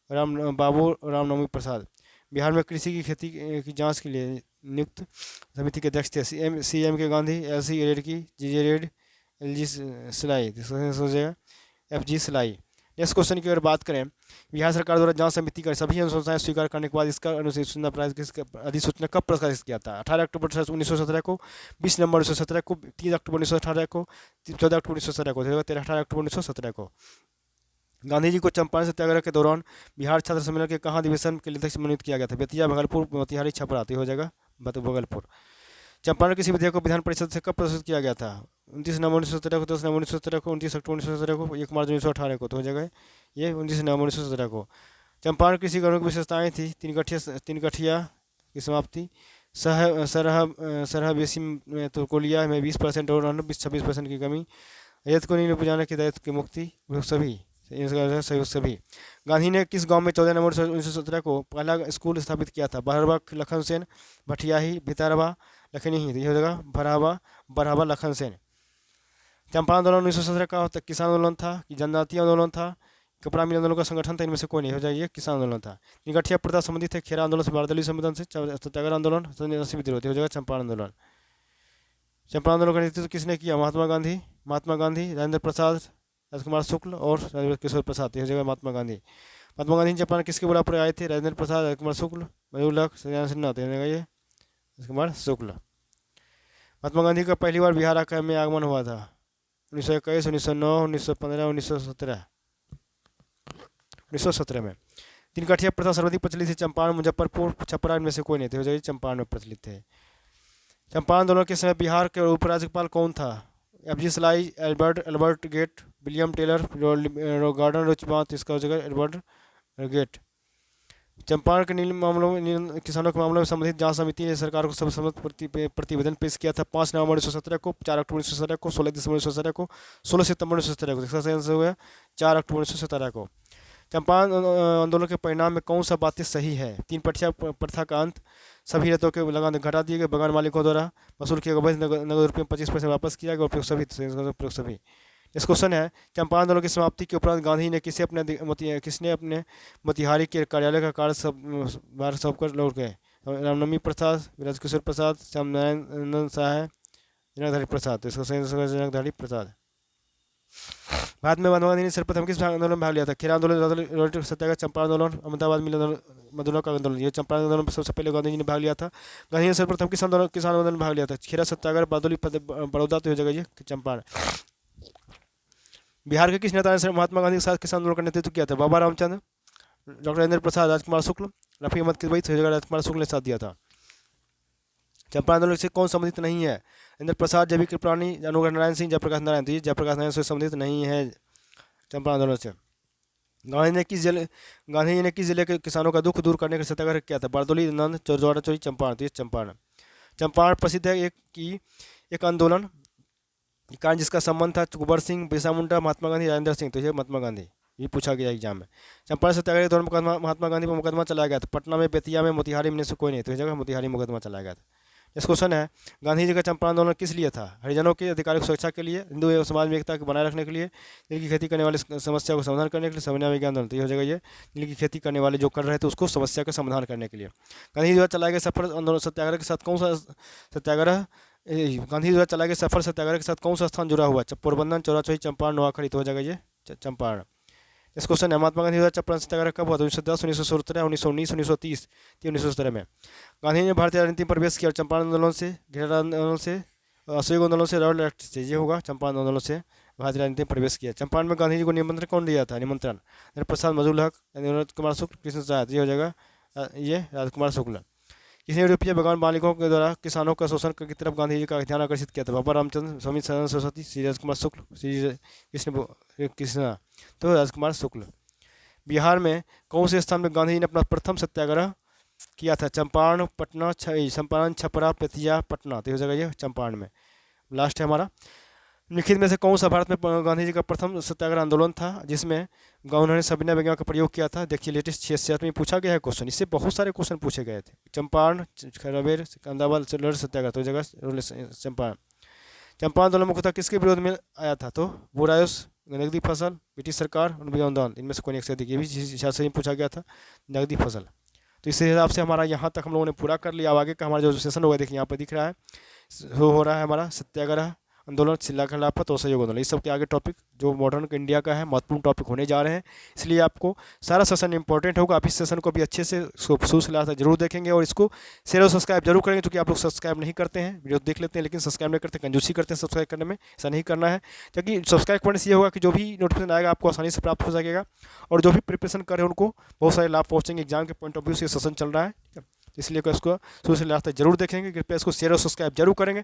A: रामनवमी प्रसाद। बिहार में कृषि की खेती की जांच के लिए नियुक्त समिति के अध्यक्ष थे? सी एम के गांधी, एल सी रेड्डी, जी जे रेड, एल जी सिलाई, एफ जी सिलाई। नेक्स्ट क्वेश्चन की अगर बात करें, बिहार सरकार द्वारा जांच समिति का सभी अनुशंसाएं स्वीकार करने के बाद इसका अधिसूचना कब प्रकाशित किया था? 18 अक्टूबर 1917 को, 20 नवंबर 1917 को, 3 अक्टूबर 1918 को, 14 अक्टूबर 1917 को, 18 अक्टूबर 1917 को। गांधी जी को चंपारण सत्याग्रह के दौरान बिहार छात्र सम्मेलन के कहाँ अधिवेशन के लिए अध्यक्ष मनोनीत किया गया था? बेतिया, भागलपुर, मोतिहारी, छपरा। तो हो जाएगा भागलपुर। चंपारण कृषि विधेयक को विधान परिषद से कब प्रस्तुत किया गया था? 29 नवंबर 1917 को, 10 नवंबर 1917 को, 29 अक्टूबर 1917 को, 1 मार्च 1918 को। तो हो जाएगा ये 29 नवंबर 1917 को। चंपारण कृषि कानून की विशेषताएं थी: तीन गठिया की समाप्ति, सरह बेसी में तुर्कोलिया में 20% और 26% की कमी, रैयत को नहीं उपजाने की दायित्व की मुक्ति, सभी। गांधी ने किस गांव में 14 नवंबर 1917 को पहला स्कूल स्थापित किया था? बरहबा, लखन सेन, भटियाही, भितारवा, लखनी। तो ये हो जाएगा बरहबा लखन सेन। चंपारण आंदोलन 1917 का किसान आंदोलन था कि जनजातीय आंदोलन था, कपड़ा मिल आंदोलन का संगठन था? इनमें से कोई नहीं, हो जाएगा किसान आंदोलन था। निगठिया प्रथा संबंधित है? खेरा आंदोलन से, बारदली संविधान से, सत्याग्रह आंदोलन, विद्रोह। हो जाएगा चंपारण आंदोलन। चंपारण आंदोलन का नेतृत्व किसने किया? महात्मा गांधी, राजेंद्र प्रसाद, राजकुमार शुक्ल और किशोर प्रसाद। हो जाएगा महात्मा गांधी। महात्मा गांधी चंपारण किसके बुला पर आए थे? राजेंद्र प्रसाद, राजकुमार शुक्ल, मयूरलाल सिन्हा। हो जाएगा ये राजकुमार शुक्ल। महात्मा गांधी का पहली बार बिहार में आगमन हुआ था? 1921, 1909, 1915, 1917 में। तीन गठिया प्रथा सर्वाधिक प्रचलित थी? चंपारण, मुजफ्फरपुर, छपरा। इनमें से कोई नहीं थे, हो जाएगी चंपारण में प्रचलित थे। चंपारण आंदोलन के समय बिहार के उपराज्यपाल कौन था? एफ जी सलाई, एल्बर्ट गेट, विलियम टेलर, गार्डन रोचबात। इसका हो जाएगा एल्बर्ट गेट। चंपारण के किसानों के मामलों में संबंधित जांच समिति ने सरकार को सर्वसम्मत प्रतिवेदन पेश किया था? 5 नवंबर 1917 को, 4 अक्टूबर 1917 को, 16 दिसंबर 1917 को, 16 सितंबर 1917 को। इसका सही आंसर हुआ 4 अक्टूबर 1917 को। चंपारण आंदोलन के परिणाम में कौन सा बातें सही है? 3 पटिया प्रथा का अंत, सभी रेतों के लगान घटा दिए गए, बगान मालिकों द्वारा वसूल किया गया नगद रुपये 25% वापस किया गया, उपयोग सभी। इस क्वेश्चन है, चंपारण आंदोलन की समाप्ति के उपरांत गांधी ने किसने अपने मोतिहारी के कार्यालय का कार्य सौंप कर लौट गए? रामनवमी प्रसाद, राजकिशोर प्रसाद, श्यामनारायण साह, जनकधारी प्रसाद। तो इसका सही जनकधारी प्रसाद। भारत में महात्मा गांधी ने सर्वप्रथम किस आंदोलन में भाग लिया था? खेरा आंदोलन, सत्याग्रह, चंपारण आंदोलन, अहमदाबाद मिल आंदोलन, मधुरा का आंदोलन। ये चंपारण आंदोलन में सबसे पहले गांधी जी ने भाग लिया था। गांधी ने सर्वप्रथम किसान आंदोलन में भाग लिया था? खेरा, सत्याग्रह, बारदोली, बड़ौदा। तो हो जाएगा ये चंपारण। बिहार के किस नेता ने महात्मा गांधी के साथ किसान आंदोलन का नेतृत्व किया था? बाबा रामचंद्र, डॉक्टर राजेंद्र प्रसाद, राजकुमार शुक्ल, रफी अहमद किदवई। तो हो जाएगा राजकुमार शुक्ल ने साथ दिया था। चंपारण आंदोलन से कौन संबंधित नहीं है? राजेंद्र प्रसाद, जबी कृपलानी, अनुग्रह नारायण सिंह, जयप्रकाश नारायण। तो ये जयप्रकाश नारायण से संबंधित नहीं है चंपारण आंदोलन से। गांधी जी ने किस जिले के किसानों का दुख दूर करने का सत्याग्रह किया था? बारदोली, नंद, चौरजोड़ा, चोरी, चंपारण। तो ये चंपारण प्रसिद्ध है एक आंदोलन कारण जिसका संबंध था कुंवर सिंह, बिरसा मुंडा, महात्मा गांधी, राजेंद्र सिंह। तो ये महात्मा गांधी, ये पूछा गया एग्जाम में। चंपारण सत्याग्रह के दौरान महात्मा गांधी पर मुकदमा चलाया गया था? पटना में, बेतिया में, मोतिहारी में से कोई नहीं। तो इस जगह मोतिहारी मुकदमा चलाया गया था। इस क्वेश्चन है, गांधी जी का चंपारण आंदोलन किस लिए था? हरिजनों के अधिकारों की सुरक्षा के लिए, हिंदू समाज में एकता को बनाए रखने के लिए, नील की खेती करने वाली समस्या को समाधान करने के लिए, समन्वय विज्ञान आंदोलन। तो ये हो जाएगा ये नील की खेती करने वाले जो कर रहे थे उसको समस्या का समाधान करने के लिए। गांधी जी द्वारा चलाए गए सफल आंदोलन सत्याग्रह के साथ कौन सा सत्याग्रह गांधी द्वारा चलाए गए सफल सत्याग्रह के साथ कौन सा स्थान जुड़ा हुआ? पोरबंदर, चौराचौरी, चंपारण, नोआखड़ी। तो हो जाएगा ये चंपारण। इस क्वेश्चन है, महात्मा गांधी द्वारा चंपारण सत्याग्रह कब हुआ? 1910, 1917, 1919, 1930, 1917 में। गांधी ने भारतीय राजनीति में प्रवेश किया चंपारण आंदोलन से, घेरा आंदोलन से, असहयोग आंदोलन से, रॉयल एक्ट से। ये होगा चंपारण आंदोलन से भारतीय राजनीति में प्रवेश किया। चंपारण में गांधी जी को निमंत्रण कौन दिया था? निमंत्रण प्रसाद, मजूल हक, राजकुमार शुक्ल, कृष्ण साहब। ये हो जाएगा ये राजकुमार शुक्ल। किसी यूरोपीय बगान मालिकों के द्वारा किसानों का शोषण की तरफ गांधी जी का ध्यान आकर्षित किया था? बाबा रामचंद्र, स्वामी सदानंद सरस्वती, श्री राजकुमार शुक्ल, श्री कृष्णा। तो राजकुमार शुक्ल। बिहार में कौन से स्थान में गांधी जी ने अपना प्रथम सत्याग्रह किया था? चंपारण, पटना, चंपारण, छपरा, बेतिया, पटना। तो ये हो जाएगा ये चंपारण में। लास्ट है हमारा, निम्नलिखित में से कौन सा भारत में गांधी जी का प्रथम सत्याग्रह आंदोलन था जिसमें उन्होंने सविनय वैज्ञानिक का प्रयोग किया था? देखिए लेटेस्ट 6 में पूछा गया है क्वेश्चन, इससे बहुत सारे क्वेश्चन पूछे गए थे। चंपारण, खरवेर, सिकंदराबाद, सत्याग्रह, तो जगह चंपारण। चंपारण आंदोलन मुख्यतः किसके विरोध में आया था? तो बोरायुस, नकदी फसल, ब्रिटिश सरकार और आंदोलन, इनमें से कोई एक से अधिक, ये भी हिसाब से ही पूछा गया था, नकदी फसल। तो इस हिसाब से हमारा यहाँ तक हम लोगों ने पूरा कर लिया। अब आगे का हमारा जो सेशन होगा देखिए यहाँ पर दिख रहा है, हो रहा है हमारा सत्याग्रह आंदोलन, शिला खिलाफत और सहयोग आंदोलन। इस सब के आगे टॉपिक जो मॉडर्न इंडिया का है महत्वपूर्ण टॉपिक होने जा रहे हैं, इसलिए आपको सारा सेशन इंपॉर्टेंट होगा। आप इस सेशन को भी अच्छे से शुरू से लास्ट तक जरूर देखेंगे और इसको शेयर और सब्सक्राइब जरूर करेंगे, क्योंकि आप लोग सब्सक्राइब नहीं करते हैं, वीडियो देख लेते हैं लेकिन सब्सक्राइब नहीं करते, कंजूसी करते हैं सब्सक्राइब करने में। ऐसा नहीं करना है, क्योंकि सब्सक्राइब करने से ये होगा कि जो भी नोटिफिकेशन आएगा आपको आसानी से प्राप्त हो सकेगा और जो भी प्रिपरेशन कर रहे हैं उनको बहुत सारे लाभ पहुँचेंगे। एग्जाम के पॉइंट ऑफ व्यू से सेशन चल रहा है, ठीक है, इसलिए इसको शुरू से लास्ट तक जरूर देखेंगे। कृपया इसको शेयर और सब्सक्राइब जरूर करेंगे,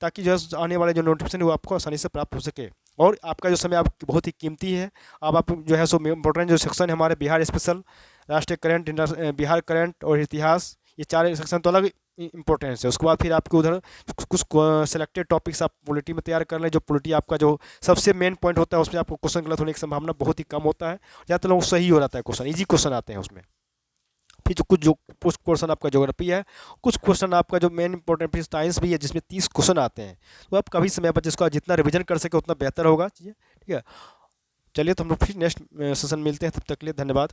A: ताकि जो है आने वाले जो नोटिफिकेशन है वो आपको आसानी से प्राप्त हो सके। और आपका जो समय आप बहुत ही कीमती है, अब आप जो है सो इम्पोर्टेंट जो सेक्शन है हमारे बिहार स्पेशल, राष्ट्रीय करंट, बिहार करंट और इतिहास, ये 4 सेक्शन तो अलग इंपॉर्टेंस है। उसके बाद फिर आपके उधर कुछ सेलेक्टेड टॉपिक्स आप पॉलिटी में तैयार कर लें, जो पॉलिटी आपका जो सबसे मेन पॉइंट होता है उसमें आपको क्वेश्चन गलत होने की संभावना बहुत ही कम होता है, ज़्यादातर लोग सही हो जाता है क्वेश्चन, ईजी क्वेश्चन आते हैं उसमें। फिर जो कुछ क्वेश्चन आपका ज्योग्राफी है, कुछ क्वेश्चन आपका जो मेन इंपॉर्टेंट फिर साइंस भी है जिसमें 30 क्वेश्चन आते हैं। तो आप कभी समय पर जिसको जितना रिवीजन कर सके उतना बेहतर होगा, ठीक है। चलिए तो हम लोग फिर नेक्स्ट सेशन मिलते हैं, तब तक के लिए धन्यवाद।